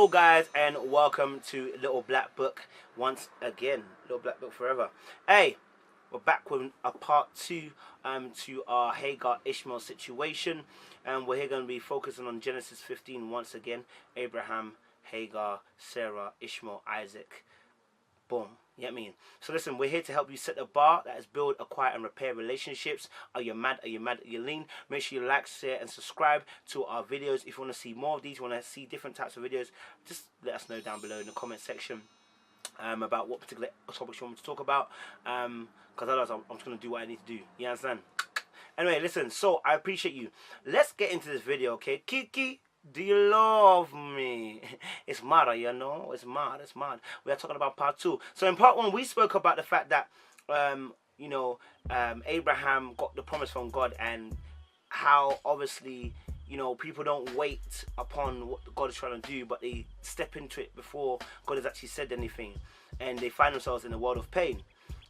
Hello guys and welcome to Little Black Book once again. Little Black Book forever. Hey, we're back with a part 2 to our Hagar Ishmael situation, and we're here going to be focusing on Genesis 15 once again. Abraham, Hagar, Sarah, Ishmael, Isaac. Boom. You get me? So listen, we're here to help you set the bar that is build, acquire and repair relationships. Are you mad? Are you mad? Are you lean? Make sure you like, share and subscribe to our videos. If you want to see more of these, you want to see different types of videos, just let us know down below in the comment section about what particular topics you want me to talk about, because otherwise I'm just going to do what I need to do. You understand? Anyway, listen, so I appreciate you. Let's get into this video, okay? Kiki, do you love me? It's mad, you know? It's mad, it's mad. We are talking about part 2. So in part 1, we spoke about the fact that, Abraham got the promise from God, and how obviously, people don't wait upon what God is trying to do, but they step into it before God has actually said anything, and they find themselves in a world of pain.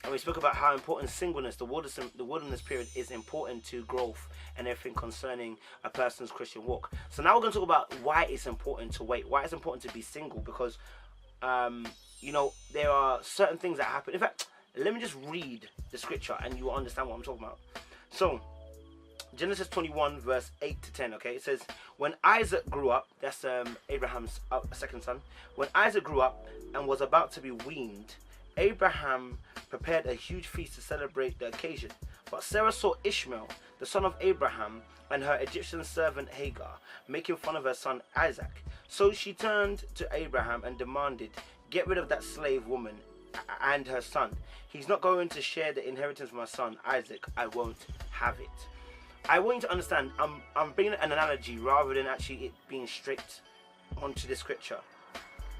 And we spoke about how important singleness, the wilderness period, is important to growth and everything concerning a person's Christian walk. So now we're going to talk about why it's important to wait, why it's important to be single, because, there are certain things that happen. In fact, let me just read the scripture and you will understand what I'm talking about. So, Genesis 21 verse 8 to 10, okay? It says, when Isaac grew up, that's Abraham's second son. When Isaac grew up and was about to be weaned, Abraham prepared a huge feast to celebrate the occasion. But Sarah saw Ishmael, the son of Abraham, and her Egyptian servant Hagar, making fun of her son Isaac. So she turned to Abraham and demanded, get rid of that slave woman and her son. He's not going to share the inheritance with my son Isaac. I won't have it. I want you to understand, I'm bringing an analogy rather than actually it being strict onto the scripture.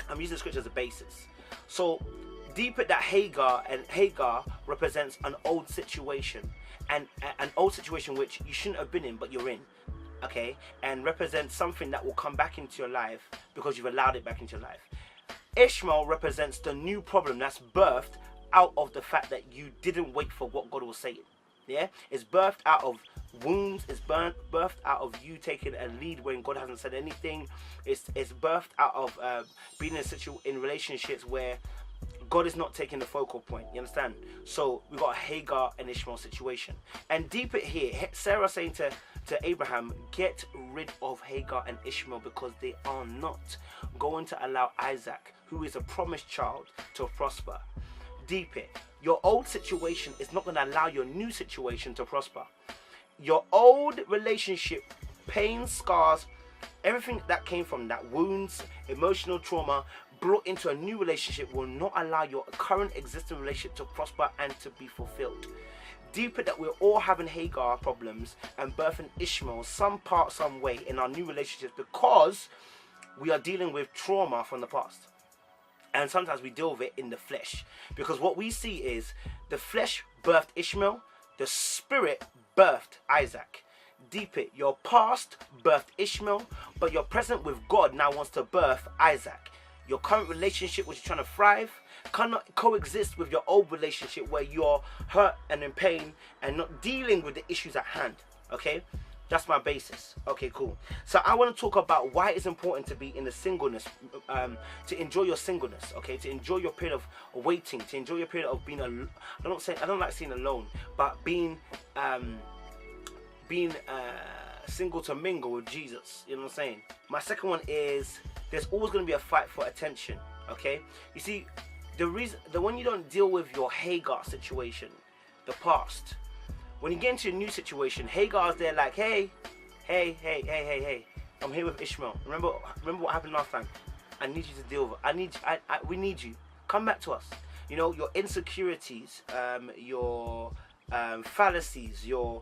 I'm using the scripture as a basis. So deep at that, Hagar represents an old situation, and an old situation which you shouldn't have been in, but you're in, okay, and represents something that will come back into your life because you've allowed it back into your life. Ishmael represents the new problem that's birthed out of the fact that you didn't wait for what God was saying. Yeah, it's birthed out of wounds. It's birthed out of you taking a lead when God hasn't said anything. It's birthed out of being in relationships where God is not taking the focal point. You understand? So we got a Hagar and Ishmael situation, and deep it here, Sarah saying to Abraham, get rid of Hagar and Ishmael because they are not going to allow Isaac, who is a promised child, to prosper. Deep it, your old situation is not going to allow your new situation to prosper. Your old relationship, pain, scars, everything that came from that, wounds, emotional trauma, brought into a new relationship will not allow your current existing relationship to prosper and to be fulfilled. Deeper that we're all having Hagar problems and birthing Ishmael some part, some way in our new relationships because we are dealing with trauma from the past. And sometimes we deal with it in the flesh. Because what we see is the flesh birthed Ishmael, the spirit birthed Isaac. Deep it, your past birthed Ishmael, but your present with God now wants to birth Isaac. Your current relationship which you're trying to thrive cannot coexist with your old relationship where you're hurt and in pain and not dealing with the issues at hand. Okay? That's my basis. Okay, cool. So I want to talk about why it's important to be in the singleness, to enjoy your singleness, okay? To enjoy your period of waiting, to enjoy your period of being alone. I don't like saying alone, but being single to mingle with Jesus. You know what I'm saying? My second one is there's always going to be a fight for attention, okay? You see, when you don't deal with your Hagar situation, the past, when you get into a new situation, Hagar's there like, hey, I'm here with Ishmael. Remember what happened last time? I need you to deal with it. We need you. Come back to us. Your insecurities, your fallacies, your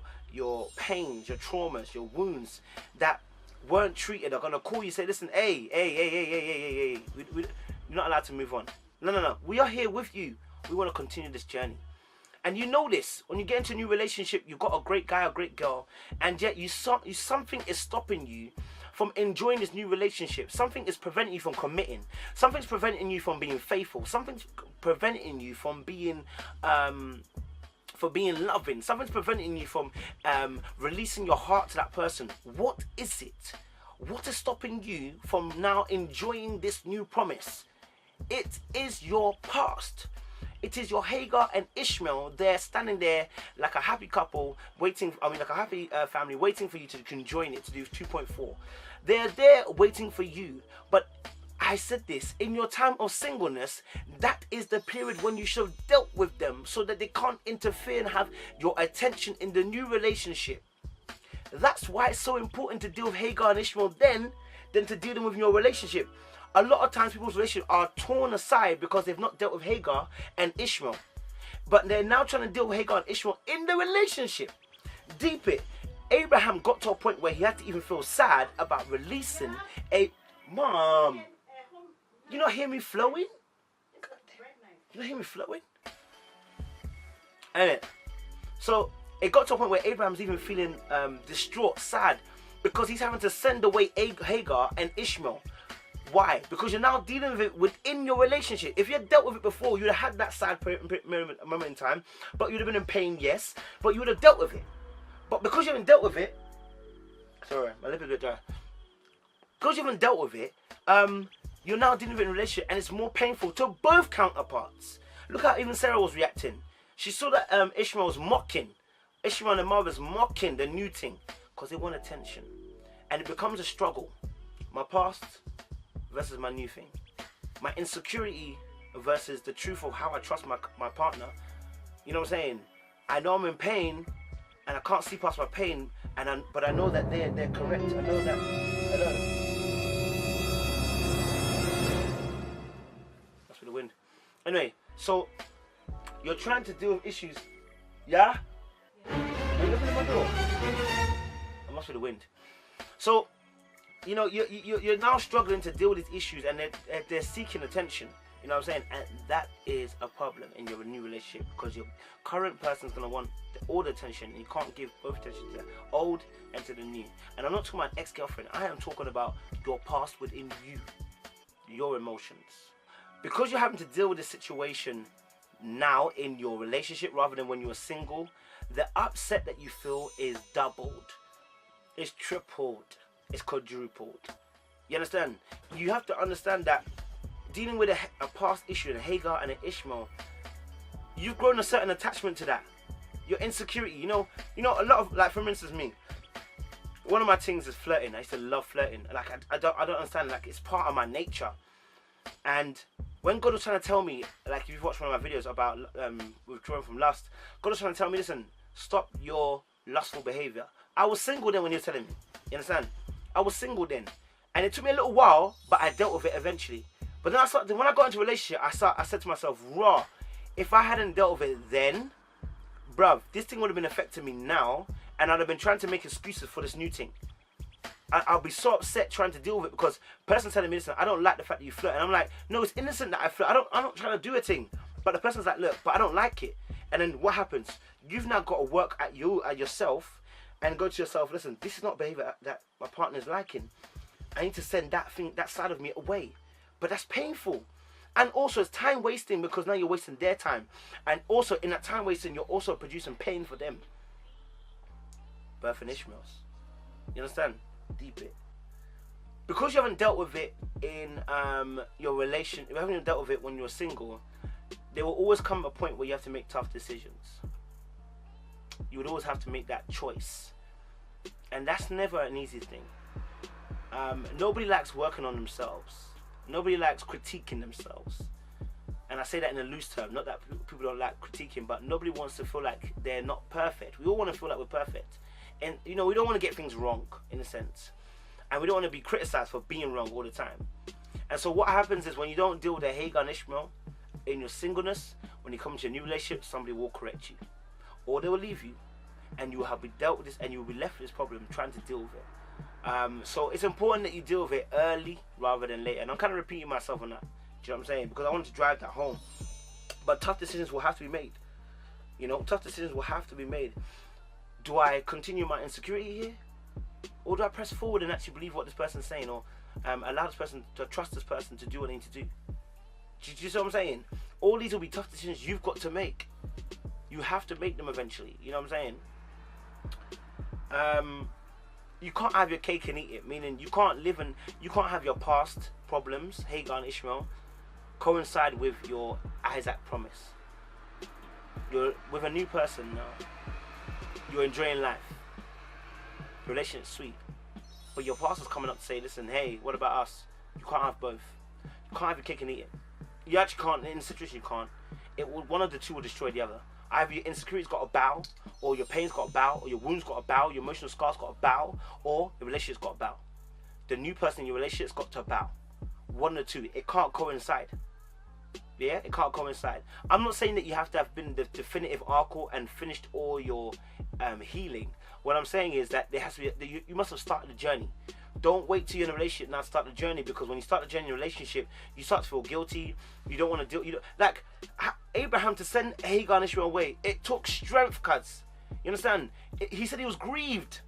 pains, your traumas, your wounds that weren't treated are gonna call you, say, listen, hey, you're not allowed to move on. No. We are here with you. We want to continue this journey. And you know this, when you get into a new relationship, you've got a great guy, a great girl, and yet something is stopping you from enjoying this new relationship. Something is preventing you from committing. Something's preventing you from being faithful. Something's preventing you from being loving. Something's preventing you from releasing your heart to that person. What is it? What is stopping you from now enjoying this new promise? It is your past. It is your Hagar and Ishmael. They're standing there like a happy couple, waiting. Like a happy family, waiting for you to conjoin it to do 2.4. They're there waiting for you. But I said this, in your time of singleness, that is the period when you should have dealt with them so that they can't interfere and have your attention in the new relationship. That's why it's so important to deal with Hagar and Ishmael then than to deal with your relationship. A lot of times people's relationships are torn aside because they've not dealt with Hagar and Ishmael. But they're now trying to deal with Hagar and Ishmael in the relationship. Deep it. Abraham got to a point where he had to even feel sad about releasing a... Mom, you not hear me flowing? You not hear me flowing? And so it got to a point where Abraham's even feeling distraught, sad, because he's having to send away Hagar and Ishmael. Why? Because you're now dealing with it within your relationship. If you had dealt with it before, you'd have had that sad moment in time, but you'd have been in pain, yes, but you would have dealt with it. But because you haven't dealt with it, sorry, my lip is a bit dry. Because you haven't dealt with it, you're now dealing with it in a relationship, and it's more painful to both counterparts. Look how even Sarah was reacting. She saw that Ishmael was mocking. Ishmael and the mother was mocking the new thing because they want attention. And it becomes a struggle. My past versus my new thing. My insecurity versus the truth of how I trust my partner. You know what I'm saying? I know I'm in pain and I can't see past my pain, but I know that they're correct. I know that. That's with the wind. Anyway, so you're trying to deal with issues. Yeah? Are you looking at my door? I must be the wind. So, you know, you're now struggling to deal with these issues, and they're seeking attention. You know what I'm saying? And that is a problem in your new relationship, because your current person's going to want all the attention, and you can't give both attention to the old and to the new. And I'm not talking about ex-girlfriend. I am talking about your past within you, your emotions. Because you're having to deal with this situation now in your relationship rather than when you were single, the upset that you feel is doubled, it's tripled, it's quadrupled. You understand? You have to understand that dealing with a past issue, a Hagar and an Ishmael, you've grown a certain attachment to that. Your insecurity, you know, a lot of, like, for instance, me, one of my things is flirting. I used to love flirting. Like, I don't understand, like, it's part of my nature. And when God was trying to tell me, like, if you've watched one of my videos about withdrawing from lust, God was trying to tell me, listen, stop your lustful behavior. I was single then when he was telling me. You understand? I was single then. And it took me a little while, but I dealt with it eventually. But then when I got into a relationship, I said to myself, raw, if I hadn't dealt with it then, bruv, this thing would have been affecting me now, and I'd have been trying to make excuses for this new thing. I'll be so upset trying to deal with it because the person telling me, listen, I don't like the fact that you flirt. And I'm like, no, it's innocent that I flirt. I'm not trying to do a thing. But the person's like, look, but I don't like it. And then what happens? You've now got to work at yourself and go to yourself, listen, this is not behavior that my partner's liking. I need to send that side of me away. But that's painful. And also it's time wasting, because now you're wasting their time. And also in that time wasting, you're also producing pain for them. Birth and Ishmaels. You understand? Deep it. Because you haven't dealt with it in your relation, if you haven't dealt with it when you're single, there will always come a point where you have to make tough decisions. You would always have to make that choice. And that's never an easy thing. Nobody likes working on themselves. Nobody likes critiquing themselves. And I say that in a loose term, not that people don't like critiquing, but nobody wants to feel like they're not perfect. We all want to feel like we're perfect. And, you know, we don't want to get things wrong, in a sense. And we don't want to be criticized for being wrong all the time. And so what happens is when you don't deal with a Hagar and Ishmael in your singleness, when you come into a new relationship, somebody will correct you. Or they will leave you. And you will have dealt with this, and you will be left with this problem trying to deal with it. So it's important that you deal with it early rather than later. And I'm kind of repeating myself on that. Do you know what I'm saying? Because I want to drive that home. But tough decisions will have to be made. You know, tough decisions will have to be made. Do I continue my insecurity here? Or do I press forward and actually believe what this person's saying? Or allow this person to trust this person to do what they need to do? Do you see what I'm saying? All these will be tough decisions you've got to make. You have to make them eventually. You know what I'm saying? you can't have your cake and eat it. Meaning you can't have your past problems, Hagar and Ishmael, coincide with your Isaac promise. You're with a new person now. You're enjoying life. The relationship's sweet. But your pastor's coming up to say, listen, hey, what about us? You can't have both. You can't have your cake and eat it. You actually can't. In a situation, you can't. One of the two will destroy the other. Either your insecurity's got to bow, or your pain's got to bow, or your wound's got to bow, your emotional scar's got to bow, or your relationship's got to bow. The new person in your relationship's got to bow. One or two. It can't coincide. Yeah, it can't coincide. I'm not saying that you have to have been the definitive arc and finished all your healing. What I'm saying is that there has to be. You must have started the journey. Don't wait till you're in a relationship now to start the journey, because when you start the journey in a relationship, you start to feel guilty. You don't want to deal. Like Abraham to send Hagar and Ishmael away. It took strength, cuz. You understand? He said he was grieved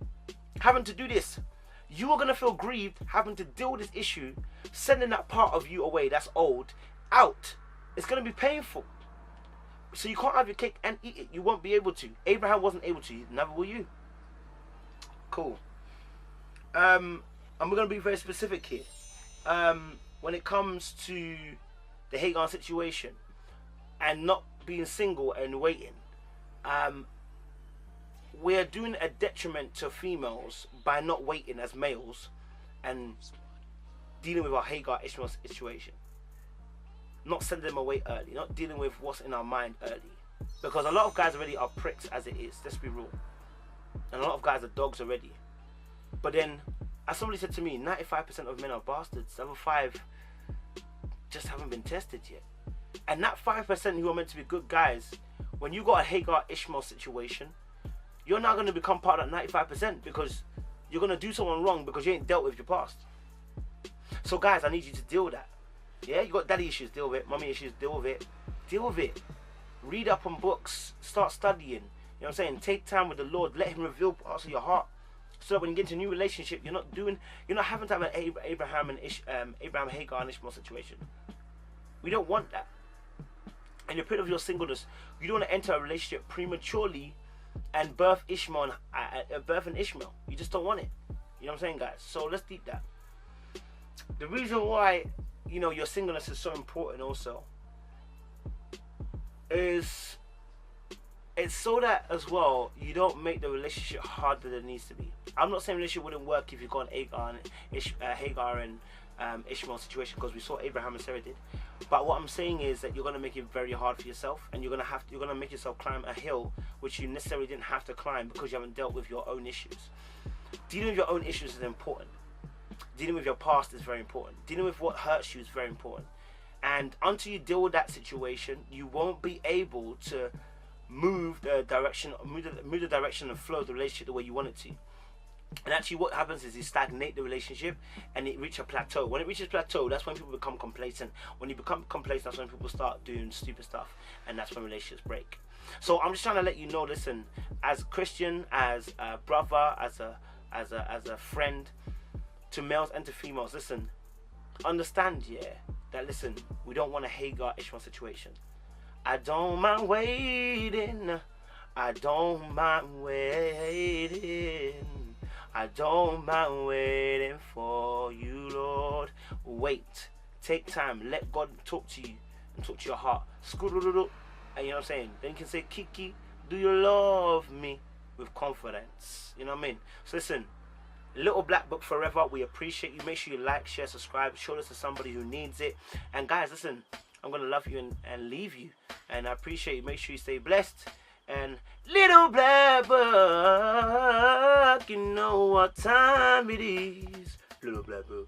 having to do this. You are gonna feel grieved having to deal with this issue, sending that part of you away that's old out. It's gonna be painful. So you can't have your cake and eat it. You won't be able to. Abraham wasn't able to. Never will you. Cool. And we're going to be very specific here. When it comes to the Hagar situation and not being single and waiting, we're doing a detriment to females by not waiting as males and dealing with our Hagar Ishmael situation. Not sending them away early, not dealing with what's in our mind early. Because a lot of guys already are pricks as it is, let's be real. And a lot of guys are dogs already. But then, as somebody said to me, 95% of men are bastards. The other 5 just haven't been tested yet. And that 5% who are meant to be good guys, when you got a Hagar Ishmael situation, you're not going to become part of that 95% because you're going to do someone wrong because you ain't dealt with your past. So guys, I need you to deal with that. Yeah, you got daddy issues, deal with it. Mommy issues, deal with it. Deal with it. Read up on books. Start studying. You know what I'm saying? Take time with the Lord. Let Him reveal parts of your heart. So that when you get into a new relationship, you're not having to have an Abraham Hagar and Ishmael situation. We don't want that. In the period of your singleness, you don't want to enter a relationship prematurely and birth Ishmael and Ishmael. You just don't want it. You know what I'm saying, guys? So let's deep that. The reason why your singleness is so important also is it's so that as well you don't make the relationship harder than it needs to be. I'm not saying relationship wouldn't work if you got an Hagar and Ishmael situation, because we saw Abraham and Sarah did. But what I'm saying is that you're going to make it very hard for yourself, and you're going to make yourself climb a hill which you necessarily didn't have to climb because you haven't dealt with your own issues. Dealing with your own issues is important. Dealing with your past is very important. Dealing with what hurts you is very important. And until you deal with that situation, you won't be able to move the direction and flow of the relationship the way you want it to. And actually what happens is you stagnate the relationship and it reaches a plateau. When it reaches plateau, that's when people become complacent. When you become complacent, that's when people start doing stupid stuff, and that's when relationships break. So I'm just trying to let you know, listen, as a Christian, as a brother, as a friend, to males and to females, listen, understand, that listen, we don't want a Hagar Ishmael situation. I don't mind waiting. I don't mind waiting. I don't mind waiting for you, Lord. Wait. Take time. Let God talk to you and talk to your heart. And you know what I'm saying? Then you can say, Kiki, do you love me? With confidence. You know what I mean? So listen, Little Black Book forever. We appreciate you. Make sure you like, share, subscribe. Show this to somebody who needs it. And guys, listen, I'm going to love you and leave you. And I appreciate you. Make sure you stay blessed. And Little Black Book, you know what time it is. Little Black Book.